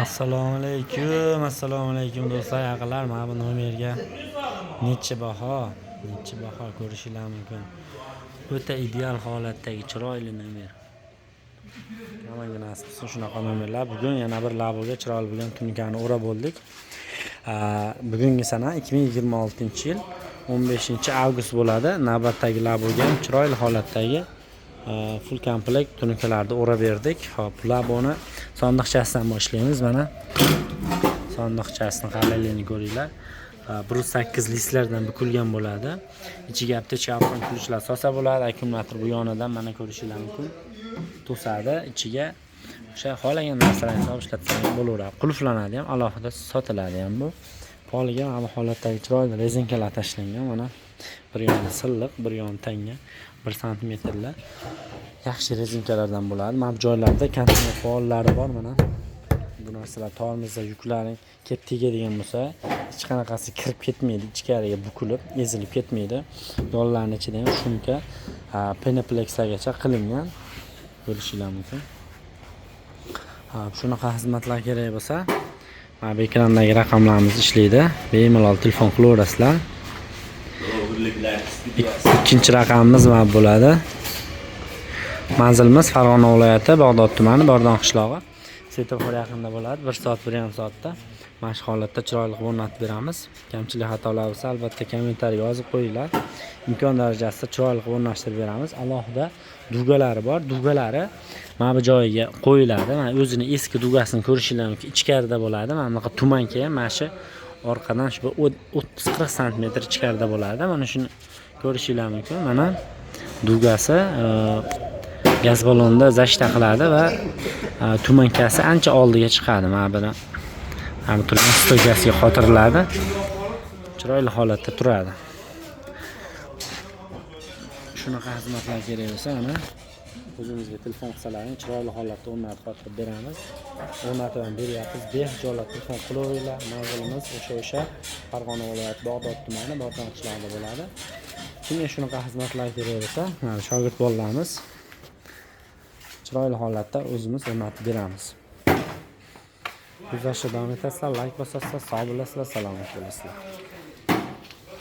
Assalomu alaykum do'stlar, yaqinlar. Mana bu nomerga necha baho ko'rishinglar mumkin. O'ta ideal holatdagi chiroyli nomer. Hammaga nasib qilsin shunaqa nomerlar. Bugun yana bir laboga chiroyli bo'lgan tunikani o'rab bo'ldik. Bugungi sana 2026-yil 15-avgust bo'ladi. Navbatdagi laboga chiroyli holatdagi full komplekt tunikalarni o'rab berdik. Hop, laboni sondiqchasidan boshlaymiz. Mana sondiqchasini qalayligini ko'ringlar. 1.8 listlardan bukilgan bo'ladi. Ichiga aptechka kulishlar sosa bo'ladi. Akkumulyator bu yonidan mana ko'rishinglar mumkin. To'sadi, ichiga o'sha xohlagan narsalarni solib ishlatsangiz bo'laveradi. Qulflanadi ham, alohida sotiladi ham bu. Poliga mana bu holatdagi chiroyli rezinkalar tashlangan. Mana bir yoni silliq, bir yoni tanga 1 sm yaxshi rezinkalardan bo'ladi. Mana bu joylarda kontener pollari bor. Mana bu narsalar tormozda yuklaring kelib tegadigan bo'lsa, hech qanaqasi kirib ketmaydi, ichkariga bukilib, ezilib ketmaydi. Yo'llarning ichida ham shumka penoplekslargacha qilingan. Ko'rishinglar mumkin. Shunaqa xizmatlar kerak bo'lsa, mana bu ekrandagi raqamlarimiz ishlaydi. Bemalol telefon qilaverasizlar. Ikkinchi raqamimiz mana bo'ladi. Manzilimiz Farg'ona viloyati, Bag'dod tumani, Bordon qishlog'i. Svetofor yaqinda bo'ladi. 1 soat 1,5 soatda mashq holatda chiroyli qilib o'rnatib beramiz. Kamchilik xatolar bo'lsa, albatta kommentariy yozib qo'yinglar. Imkon darajasida chiroyli qilib o'rnashtirib beramiz. Alohida dugalari bor. Dugalari mana bu joyiga qo'yiladi. Mana o'zini eski dugasini ko'rishinglar mumkin. Ichkarida bo'ladi. Mana bunaqa tumanka ham mana shu orqadan shu 30-40 sm ichkarida bo'ladi. Mana shuni ko'rishinglar mumkin. Mana dugasi gaz ballonda zashta qiladi va tumankasi ancha oldiga chiqadi. Mana buni turgan stoykasiga qotiriladi. Chiroyli holatda turadi. Shunaqa xizmatlar kerak bo'lsa, mana o'zimizga telefon qilsalaring chiroyli holatda o'rnatib beramiz. O'rnatib ham beryapmiz. Behijolat telefon qilaveringlar. Manzilimiz o'sha Farg'ona viloyati, Bag'dod tumani, Bordon qishlog'ida bo'ladi. Kimga shunaqa xizmatlar kerak bo'lsa, mana shogird bolalarimiz chiroyli holatda o'zimiz o'rnatib beramiz. Kuzatishda davom etasizlar, like bosasizlar, sog' bo'lasizlar, salomat bo'lasizlar.